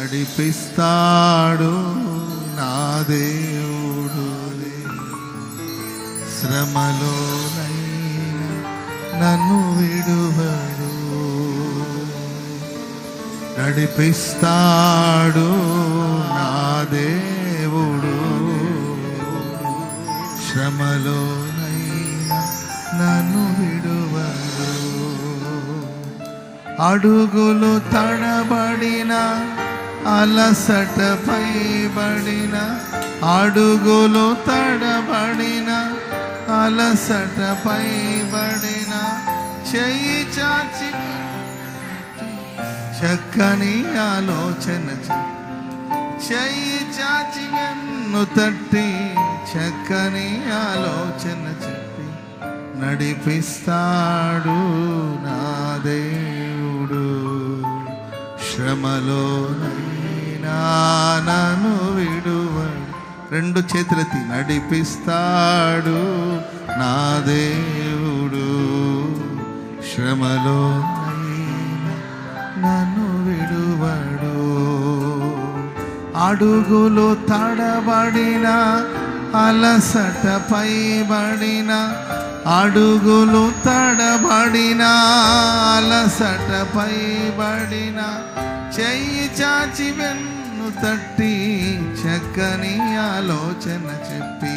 నడిపిస్తాడు నా దేవుడు, శ్రమలోనైనా నన్ను విడువడు. నడిపిస్తాడు నా దేవుడు, శ్రమలోనైనా నన్ను విడువడు. అడుగులు తడబడిన, అలసట పైబడిన, అడుగులు తడబడిన, అలసట పైబడిన, చెయ్యి చాచి చక్కని ఆలోచన, చెయ్యి చాచి వెన్ను తట్టి చక్కని ఆలోచన చెప్పి నడిపిస్తాడు నా దేవుడు, శ్రమలోనైనా నన్ను విడువడు. రెండు చేతులెత్తి నడిపిస్తాడు నా దేవుడు, శ్రమలోనైనా నన్ను విడువడు. అడుగులు తడబడిన, అలసట పైబడిన, అడుగులు తడబడిన, అలసట పైబడిన, చెయ్యి చాచి వెన్ను తట్టి చక్కని ఆలోచన చెప్పి,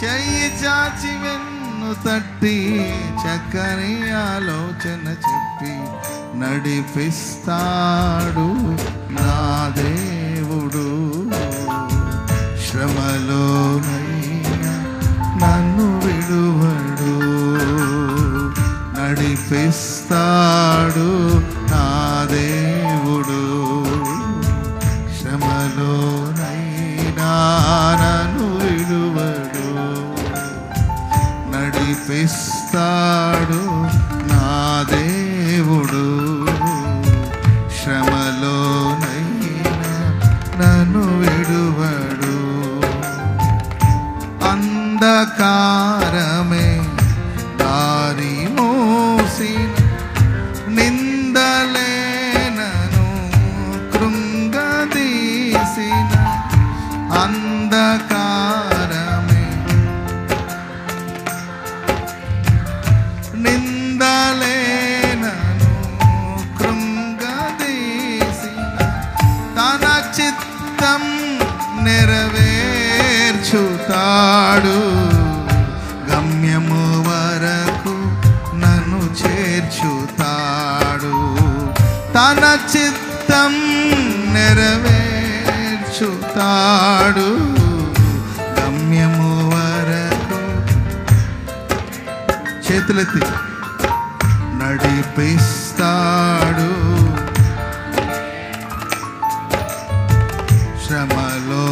చెయ్యి చాచి వెన్ను తట్టి చక్కని ఆలోచన చెప్పి నడిపిస్తాడు నా దేవుడు, శ్రమలోనైనా నన్ను విడువడు. నడిపిస్తాడు నా దేవుడు, శ్రమలోనైనా నన్ను విడువడు. నడిపిస్తాడు నా దేవుడు, శ్రమలోనైనా నన్ను విడువడు. అంధకారమే దారి మోసిన, నిందలే నన్ను కృంగదీసిన, అంధకారమే నిందలే నన్ను కృంగదీసిన, తన చిత్తం నెరవేర్చుతాడు, గమ్యము వరకు నన్ను చేర్చుతాడు. తన చిత్తం నెరవేర్చుతాడు, గమ్యము వరకు. చేతులెత్తి నడిపిస్తాడు, శ్రమలో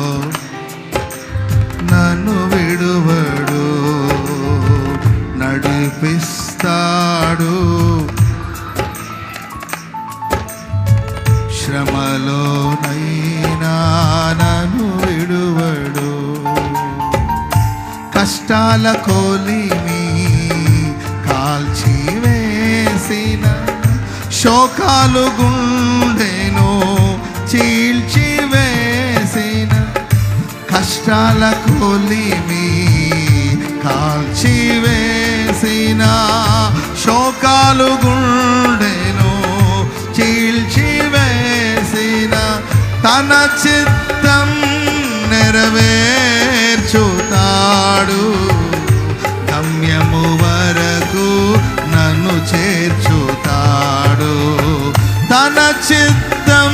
నన్ను విడువడు. నడిపిస్తాడు, శ్రమలోనైనా నన్ను విడువడు. కష్టాల కొలిమి కాల్చివేసిన, శోకాలు గుండెను చీల్చివేసిన, కష్టాల కొలిమి కాల్చివేసిన, శోకాలు గుండెను చీల్చివేసిన, తన చిత్తం నెరవేర్చుతాడు, గమ్యము వరకు నన్ను చేర్చుతాడు. తన చిత్తం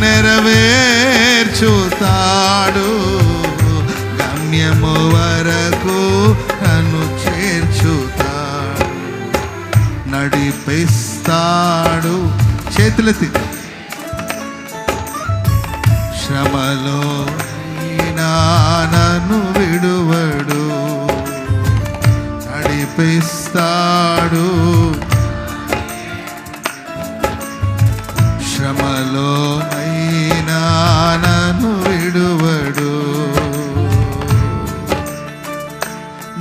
నెరవేర్చుతాడు, గమ్యము వరకు నన్ను చేర్చుతాడు. నడిపిస్తాడు, చేతులెత్తి శ్రమలో నన్ను విడువడు. నడిపిస్తాడు, శ్రమలోనైనా నన్ను విడువడు.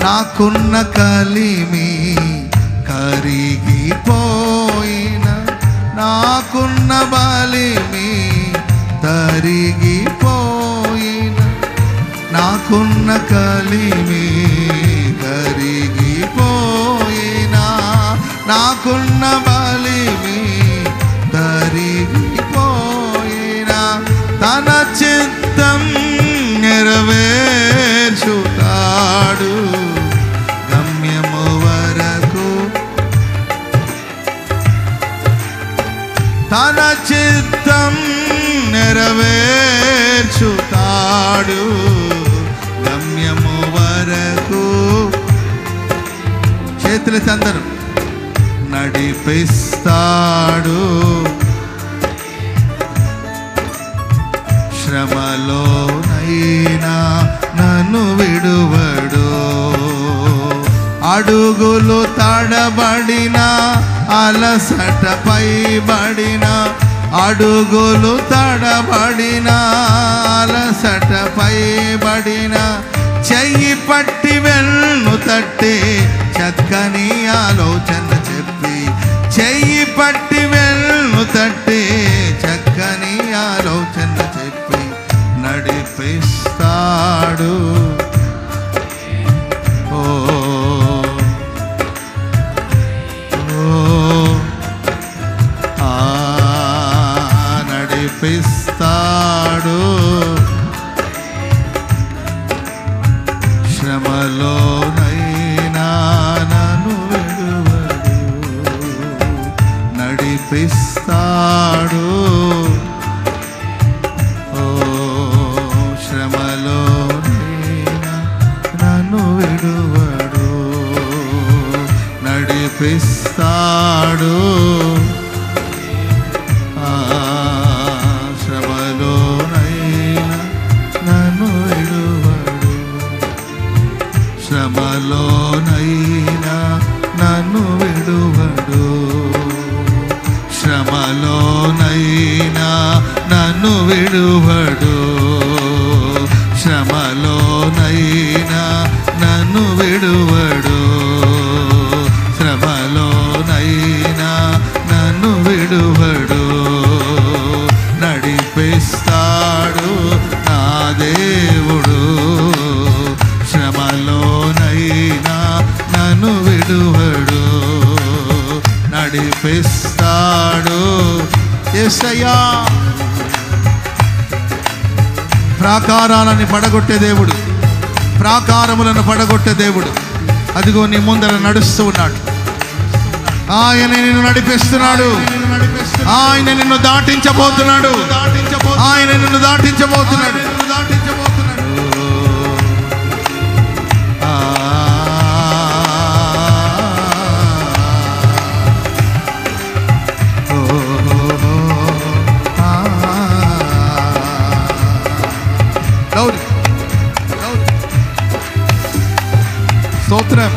నాకున్న కలిమి కరిగిపోయిన, నాకున్న బలిమి నాకున్న కలిమి కరిగిపోయినా, నాకున్న బలిమి కరిగిపోయినా, తన చిత్తం నెరవేర్చుతాడు గమ్యము వరకు. తన చిత్తం నెరవేర్చుతాడు గమ్యము వరకు. చేతులు అందరూ నడిపిస్తాడు, శ్రమలోనైనా నన్ను విడువడు. అడుగులు తడబడిన, అలసట పైబడిన, అడుగులు తడబడిన, అలసట పైబడిన, చెయ్యి పట్టి వెన్ను తట్టి చక్కని ఆలోచన చెప్పి, చెయ్యి పట్టి వెన్ను తట్టి చక్కని ఆలోచన చెప్పి నడిపిస్తాడు. ఓ నడిపిస్తాడు, శ్రమలోనైనా నన్ను విడువడు. నడిపిస్తాడు, ఓ శ్రమలోనైనా నన్ను విడువడు. నడిపిస్తాడు, శ్రమలోనైనా నన్ను విడువడు. శ్రమలోనైనా నన్ను విడువడు. శ్రమలోనైనా నన్ను విడువడు. శ్రమలోనైనా నన్ను విడువడు. శ్రమలోనైనా నన్ను విడువడు. నడిపిస్తాడు నా దేవుడు, శ్రమలోనైనా నన్ను విడువడు. నడిపిస్తాడు. యేసయ్యా ప్రాకారాలను పడగొట్టే దేవుడు, ప్రాకారములను పడగొట్టే దేవుడు అదిగో నీ ముందర నడుస్తూ ఉన్నాడు. ఆయన నిన్ను నడిపిస్తున్నాడు, ఆయన నిన్ను దాటించబోతున్నాడు, ఆయన నిన్ను దాటించబోతున్నాడు. స్తోత్రం.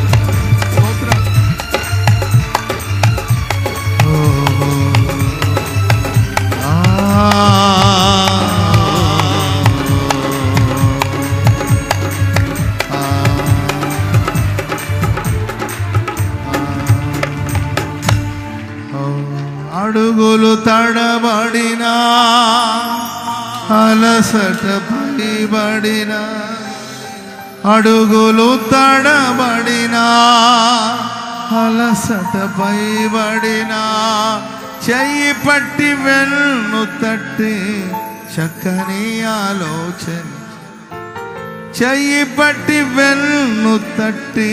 అడుగులు తడబడినా, అలసట పైబడినా, అడుగులు తడబడినా, అలసట పైబడినా, చెయ్యి పట్టి వెన్ను తట్టి చక్కని ఆలోచన, చెయ్యి పట్టి వెన్ను తట్టి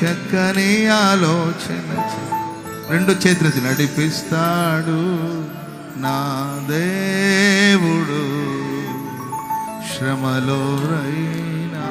చక్కని ఆలోచన. రెండు చేతులెత్తి నడిపిస్తాడు నా దేవుడు, శ్రమలో రైనా